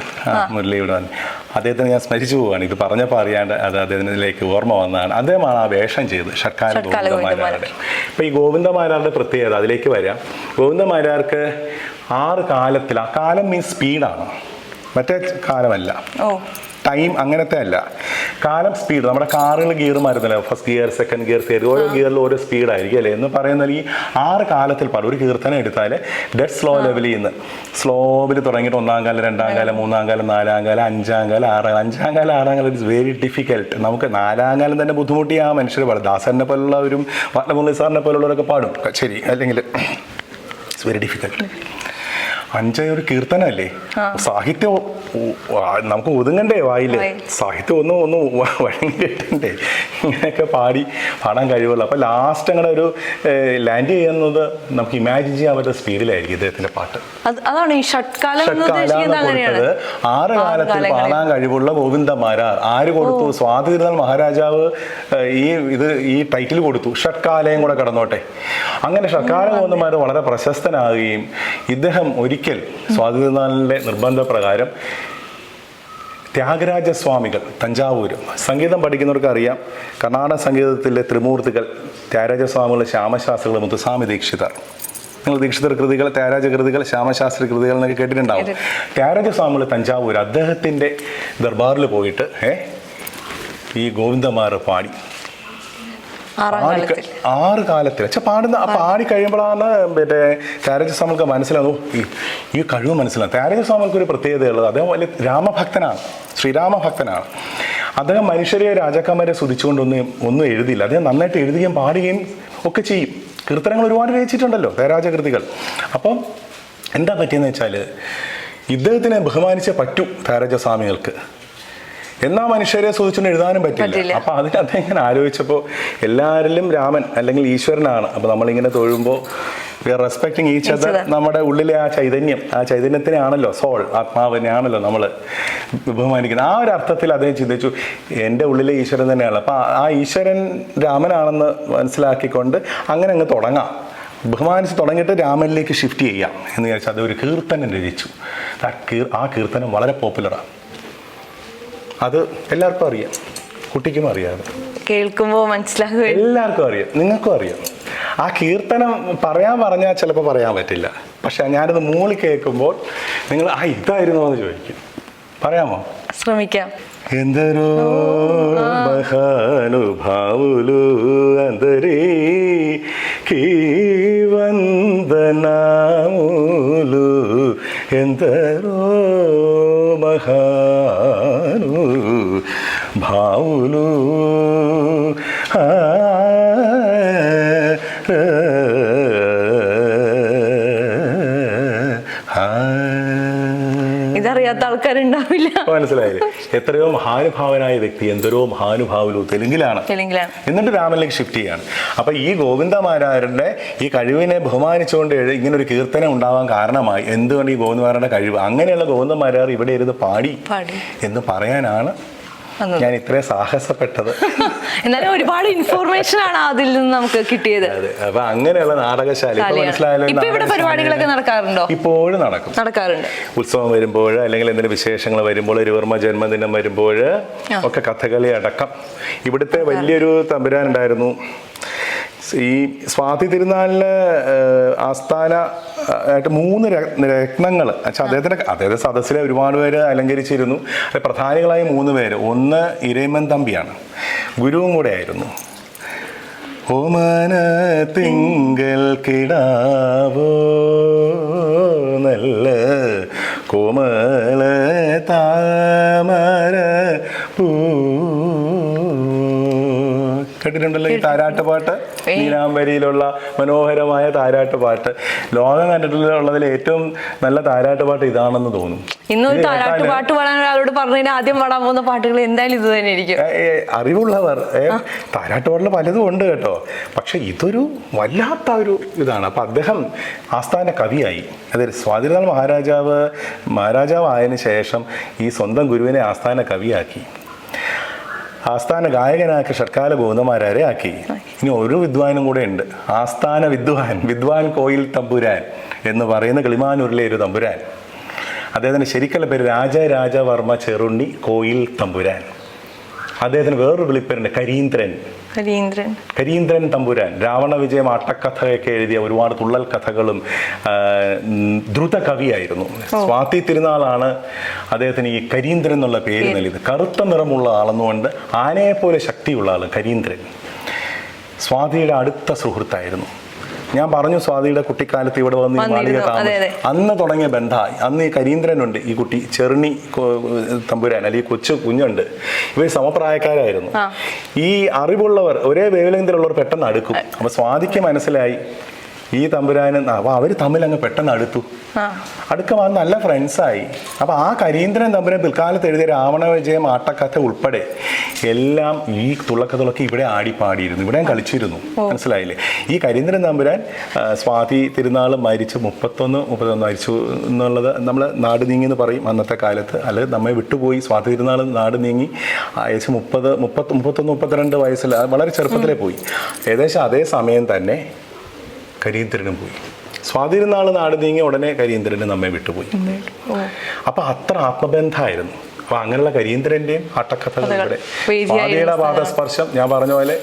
മുരളി ഇവിടെ വന്നു. അദ്ദേഹത്തിന് ഞാൻ സ്മരിച്ചു പോവുകയാണ്. ഇത് പറഞ്ഞപ്പോൾ അറിയാണ്ട് അത് അദ്ദേഹത്തിലേക്ക് ഓർമ്മ വന്നതാണ്. അദ്ദേഹമാണ് ആ വേഷം ചെയ്തത്, ഷഡ്കാല ഗോവിന്ദമാരാരുടെ. ഇപ്പം ഈ ഗോവിന്ദമാരാരുടെ പ്രത്യേകത അതിലേക്ക് വരാം. ഗോവിന്ദമാരാർക്ക് 6 കാലത്തിൽ, ആ കാലം മീൻസ് സ്പീഡാണ്, മറ്റേ കാലമല്ല, ടൈം അങ്ങനത്തെ അല്ല. കാലം സ്പീഡ്. നമ്മുടെ കാറുകൾ ഗിയർ മാറുന്നില്ല, first gear, second gear, third, ഓരോ ഗിയറിലും ഓരോ സ്പീഡായിരിക്കും അല്ലേ എന്ന് പറയുന്നത്. ഈ 6 കാലത്തിൽ പാടും. ഒരു കീർത്തനം എടുത്താൽ ഡെഡ് സ്ലോ ലെവലിൽ നിന്ന് സ്ലോവിൽ തുടങ്ങിയിട്ട് 1-ാം കാലം, 2-ാം കാലം, 3-ാം കാലം, 4-ാം കാലം, 5-ാം കാലം, 6-ാം കാലം, 6-ാം കാലം ഇറ്റ്സ് വെരി ഡിഫിക്കൽട്ട്. നമുക്ക് 4-ാം കാലം തന്നെ ബുദ്ധിമുട്ടി ആ മനുഷ്യർ പാടും. ദാസനെ പോലുള്ളവരും വട്ടമുരളി സാറിനെ പോലുള്ളവരൊക്കെ പാടും, ശരി, അല്ലെങ്കിൽ ഇറ്റ്സ് വെരി ഡിഫിക്കൽട്ട്. 5 ഒരു കീർത്തനല്ലേ, സാഹിത്യം നമുക്ക് ഒതുങ്ങണ്ടേ വായില്, സാഹിത്യം ഒന്ന് വഴങ്ങിയിട്ടേ ഇങ്ങനെയൊക്കെ പാടാൻ കഴിവുള്ളൂ. അപ്പോൾ ലാസ്റ്റ് അങ്ങനെ ഒരു ലാൻഡ് ചെയ്യുന്നത് നമുക്ക് ഇമാജിൻ ചെയ്യാൻ പറ്റുന്ന സ്പീഡിലായിരിക്കും ഇദ്ദേഹത്തിന്റെ പാട്ട്. അതാണ് ഈ ഷഡ്കാലം കൊടുത്തത്. 6 കാലത്തിൽ പാടാൻ കഴിവുള്ള ഗോവിന്ദമാരാർ ആര് കൊടുത്തു? സ്വാതി തിരുനാൾ മഹാരാജാവ് ഈ ടൈറ്റിൽ കൊടുത്തു. ഷഡ്കാലയും കൂടെ കടന്നോട്ടെ. അങ്ങനെ ഷഡ്കാല ഗോവിന്ദമാർ വളരെ പ്രശസ്തനാകുകയും ഇദ്ദേഹം ഒരിക്കൽ സ്വാതി തിരുനാളിന്റെ നിർബന്ധപ്രകാരം ത്യാഗരാജസ്വാമികൾ തഞ്ചാവൂർ, സംഗീതം പഠിക്കുന്നവർക്ക് അറിയാം, കർണാടക സംഗീതത്തിലെ ത്രിമൂർത്തികൾ ത്യാഗരാജസ്വാമികൾ, ശ്യാമശാസ്ത്രികൾ, മുത്തുസ്വാമി ദീക്ഷിതർ. നിങ്ങൾ ദീക്ഷിതർ കൃതികൾ, ത്യാഗരാജ കൃതികൾ, ശ്യാമശാസ്ത്രി കൃതികൾ എന്നൊക്കെ കേട്ടിട്ടുണ്ടാവും. ത്യാഗരാജസ്വാമികൾ തഞ്ചാവൂർ അദ്ദേഹത്തിൻ്റെ ദർബാറിൽ പോയിട്ട് ഈ ഗോവിന്ദമാർ പാടി 6 കാലത്തിൽ വെച്ചാൽ പാടി കഴിയുമ്പോഴാണ് മറ്റേ ത്യാഗരാജസ്വാമികൾക്ക് മനസ്സിലാകും ഈ കഴിവ് മനസ്സിലാകും. ത്യാഗരാജസ്വാമികൾക്ക് ഒരു പ്രത്യേകതയുള്ളത്, അദ്ദേഹം വലിയ രാമഭക്തനാണ്, ശ്രീരാമഭക്തനാണ്. അദ്ദേഹം മനുഷ്യരെ, രാജാക്കന്മാരെ സ്തുതിച്ചുകൊണ്ടൊന്നും എഴുതിയില്ല. അദ്ദേഹം നന്നായിട്ട് എഴുതുകയും പാടുകയും ഒക്കെ ചെയ്യും. കീർത്തനങ്ങൾ ഒരുപാട് രചിച്ചിട്ടുണ്ടല്ലോ, ത്യാഗരാജ കൃതികൾ. അപ്പം എന്താ പറ്റിയെന്ന് വെച്ചാൽ ഇദ്ദേഹത്തിനെ ബഹുമാനിച്ചേ പറ്റൂ ത്യാഗരാജസ്വാമികൾക്ക്. എന്നാ മനുഷ്യരെ സൂചിച്ചുകൊണ്ട് എഴുതാനും പറ്റില്ല. അപ്പൊ അതിനകത്ത് ഇങ്ങനെ ആലോചിച്ചപ്പോൾ എല്ലാവരിലും രാമൻ അല്ലെങ്കിൽ ഈശ്വരനാണ്. അപ്പൊ നമ്മളിങ്ങനെ തൊഴുമ്പോൾ we are respecting each other. നമ്മുടെ ഉള്ളിലെ ആ ചൈതന്യത്തിനെയാണല്ലോ, സോൾ, ആത്മാവിനെയാണല്ലോ നമ്മൾ ബഹുമാനിക്കുന്നത്. ആ ഒരു അർത്ഥത്തിൽ അദ്ദേഹം ചിന്തിച്ചു എൻ്റെ ഉള്ളിലെ ഈശ്വരൻ തന്നെയാണ്. അപ്പം ആ ഈശ്വരൻ രാമനാണെന്ന് മനസ്സിലാക്കിക്കൊണ്ട് അങ്ങനെ അങ്ങ് തുടങ്ങാം, ബഹുമാനിച്ച് തുടങ്ങിയിട്ട് രാമനിലേക്ക് ഷിഫ്റ്റ് ചെയ്യാം എന്ന് വിചാരിച്ചാൽ അത് ഒരു കീർത്തനം രചിച്ചു. ആ കീർത്തനം വളരെ പോപ്പുലറാണ്. അത് എല്ലാവർക്കും അറിയാം, കുട്ടിക്കും അറിയാം, കേൾക്കുമ്പോൾ മനസ്സിലാകും, എല്ലാവർക്കും അറിയാം, നിങ്ങൾക്കും അറിയാം. ആ കീർത്തനം പറഞ്ഞാൽ ചിലപ്പോൾ പറയാൻ പറ്റില്ല. പക്ഷെ ഞാനത് മൂളി കേൾക്കുമ്പോൾ നിങ്ങൾ ഇതായിരുന്നോ എന്ന് ചോദിക്കും. പറയാമോ? ശ്രമിക്കാം. ఎందరో మహానుభావులు అందరికీ వందనాములు, ఎందరో మహానుభావులు ഇതറിയാത്ത ആൾക്കാരുണ്ടാവില്ല. മനസ്സിലായില്ലേ? എത്രയോ മഹാനുഭാവനായ വ്യക്തി, എന്തോരോ മഹാനുഭാവുലു, തെലുങ്കിലാണ്. എന്നിട്ട് രാമനിലേക്ക് ഷിഫ്റ്റ് ചെയ്യാണ്. അപ്പൊ ഈ ഗോവിന്ദമാരാരുടെ ഈ കഴിവിനെ ബഹുമാനിച്ചുകൊണ്ട് ഇങ്ങനെ ഒരു കീർത്തനം ഉണ്ടാവാൻ കാരണമായി. എന്തുകൊണ്ട് ഈ ഗോവിന്ദമാരുടെ കഴിവ്, അങ്ങനെയുള്ള ഗോവിന്ദമാരാർ ഇവിടെ ഇരുന്ന് പാടി എന്ന് പറയാനാണ് ഞാൻ ഇത്രയും സാഹസപ്പെട്ടത്. എന്നാലും ഒരുപാട് ഇൻഫോർമേഷൻ ആണ് അതിൽ നിന്ന് നമുക്ക് കിട്ടിയത്. അപ്പൊ അങ്ങനെയുള്ള നാടകശാല മനസ്സിലായാലും പരിപാടികളൊക്കെ നടക്കാറുണ്ടോ? ഇപ്പോഴും നടക്കാറുണ്ട്. ഉത്സവം വരുമ്പോൾ അല്ലെങ്കിൽ എന്തെങ്കിലും വിശേഷങ്ങൾ വരുമ്പോൾ, രവിവർമ്മ ജന്മദിനം വരുമ്പോൾ ഒക്കെ കഥകളി അടക്കം. ഇവിടുത്തെ വലിയൊരു തമ്പുരാൻ ഉണ്ടായിരുന്നു. ഈ സ്വാതി തിരുനാളിന് ആസ്ഥാന ആയിട്ട് 3 രത്നങ്ങൾ അദ്ദേഹത്തിന്റെ സദസ്സിലെ ഒരുപാട് പേര് അലങ്കരിച്ചിരുന്നു. പ്രധാനികളായി 3 പേര്. ഒന്ന് ഇരയിമ്മൻ തമ്പിയാണ്, ഗുരുവും കൂടെ ആയിരുന്നു. ഓമന തിങ്കൾ കിടാവോ നല്ല കോമല താമര പൂ, കേട്ടിട്ടുണ്ടല്ലോ ഈ താരാട്ടുപാട്ട്? നീലാംബരിയിലുള്ള മനോഹരമായ താരാട്ടുപാട്ട്. ലോകം കണ്ടിട്ടുള്ളതിൽ ഏറ്റവും നല്ല താരാട്ടുപാട്ട് ഇതാണെന്ന് തോന്നും. ഇന്നൊരു താരാട്ടുപാട്ട് പാടാൻ ഒരാളോട് പറഞ്ഞാൽ ആദ്യം പാടാൻ പോകുന്ന പാട്ടുകൾ എന്തായാലും ഇത് തന്നെ ആയിരിക്കും. അറിവുള്ളവർ താരാട്ടുപാട്ടിൽ പലതും ഉണ്ട് കേട്ടോ, പക്ഷെ ഇതൊരു വല്ലാത്ത ഒരു ഇതാണ്. അപ്പൊ അദ്ദേഹം ആസ്ഥാന കവിയായി. അതായത് സ്വാതിനാൾ മഹാരാജാവ് ആയതിനു ശേഷം ഈ സ്വന്തം ഗുരുവിനെ ആസ്ഥാന കവിയാക്കി, ആസ്ഥാന ഗായകനാക്കി, ഷഡ്കാല ഗോവിന്ദമാരാരെ ആക്കി. ഇനി ഒരു വിദ്വാനും കൂടെ ഉണ്ട്, ആസ്ഥാന വിദ്വാൻ കോയിൽ തമ്പുരാൻ എന്ന് പറയുന്ന കിളിമാനൂരിലെ ഒരു തമ്പുരാൻ. അദ്ദേഹത്തിൻ്റെ ശരിക്കുള്ള പേര് രാജവർമ്മ ചെറുണ്ണി കോയിൽ തമ്പുരാൻ. അദ്ദേഹത്തിന് വേറൊരു വിളിപ്പേരുണ്ട്, കരീന്ദ്രൻ തമ്പുരാൻ. രാവണ വിജയം ആട്ടക്കഥയൊക്കെ എഴുതിയ ഒരുപാട് തുള്ളൽ കഥകളും ദ്രുത കവിയായിരുന്നു. സ്വാതി തിരുനാളാണ് അദ്ദേഹത്തിന് ഈ കരീന്ദ്രൻ എന്നുള്ള പേര് നൽകിയത്. കറുത്ത നിറമുള്ള ആളെന്നുകൊണ്ട് ആനയെപ്പോലെ ശക്തിയുള്ള ആൾ കരീന്ദ്രൻ. സ്വാതിയുടെ അടുത്ത സുഹൃത്തായിരുന്നു. ഞാൻ പറഞ്ഞു സ്വാതിയുടെ കുട്ടിക്കാലത്ത് ഇവിടെ വന്ന് ഈ മാളിക അന്ന് തുടങ്ങിയ ബന്ധമായി. അന്ന് ഈ കരീന്ദ്രനുണ്ട്, ഈ കുട്ടി ചെറുണി തമ്പുരാൻ അല്ലെങ്കിൽ കൊച്ചു കുഞ്ഞുണ്ട്. ഇവർ സമപ്രായക്കാരായിരുന്നു. ഈ അറിവുള്ളവർ, ഒരേ വേവലെങ്കിലുള്ളവർ പെട്ടെന്ന് അടുക്കും. അപ്പൊ സ്വാതിക്ക് മനസ്സിലായി ഈ തമ്പുരാന്, അപ്പൊ അവര് തമ്മിൽ അങ്ങ് പെട്ടെന്ന് അടുക്കുമ്പോൾ നല്ല ഫ്രണ്ട്സായി. അപ്പൊ ആ കരീന്ദ്രൻ തമ്പുരാൻ പിൽക്കാലത്ത് എഴുതിയ രാവണ വിജയം ആട്ടക്കഥ ഉൾപ്പെടെ എല്ലാം ഈ തുള്ളക്കഥകളൊക്കെ ഇവിടെ ആടിപ്പാടിയിരുന്നു, ഇവിടെ കളിച്ചിരുന്നു. മനസ്സിലായില്ലേ? ഈ കരീന്ദ്രൻ തമ്പുരാൻ സ്വാതി തിരുനാൾ മരിച്ച് 31 മരിച്ചു എന്നുള്ളത് നമ്മൾ നാട് നീങ്ങി എന്ന് പറയും അന്നത്തെ കാലത്ത്. അല്ലെ നമ്മെ വിട്ടുപോയി. സ്വാതി തിരുനാൾ നാട് നീങ്ങി ഏകദേശം 31-32 വയസ്സിൽ, വളരെ ചെറുപ്പത്തിലേ പോയി. ഏകദേശം അതേ സമയം തന്നെ കരീന്ദ്രനും പോയി. സ്വാതിരുന്നാൾ നാട് നീങ്ങി ഉടനെ കരീന്ദ്രന് നമ്മെ വിട്ടുപോയി. അപ്പൊ അത്ര ആത്മബന്ധമായിരുന്നു. അപ്പൊ അങ്ങനെയുള്ള കരീന്ദ്രന്റെയും ആട്ടക്കഥകളുടെ സ്വാതിയുടെ പാദസ്പർശം ഞാൻ പറഞ്ഞ പോലെ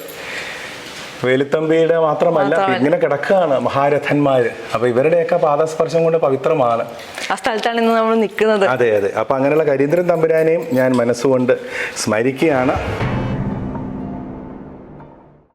വേലുത്തമ്പിയുടെ മാത്രമല്ല, ഇങ്ങനെ കിടക്കുകയാണ് മഹാരഥന്മാര്. അപ്പൊ ഇവരുടെയൊക്കെ പാദസ്പർശം കൊണ്ട് പവിത്രമാണ്. ആ സ്ഥലത്താണ് ഇന്ന് നമ്മൾ നിൽക്കുന്നത്. അതെ. അപ്പൊ അങ്ങനെയുള്ള കരീന്ദ്രൻ തമ്പുരാനെയും ഞാൻ മനസ്സുകൊണ്ട് സ്മരിക്കുകയാണ്.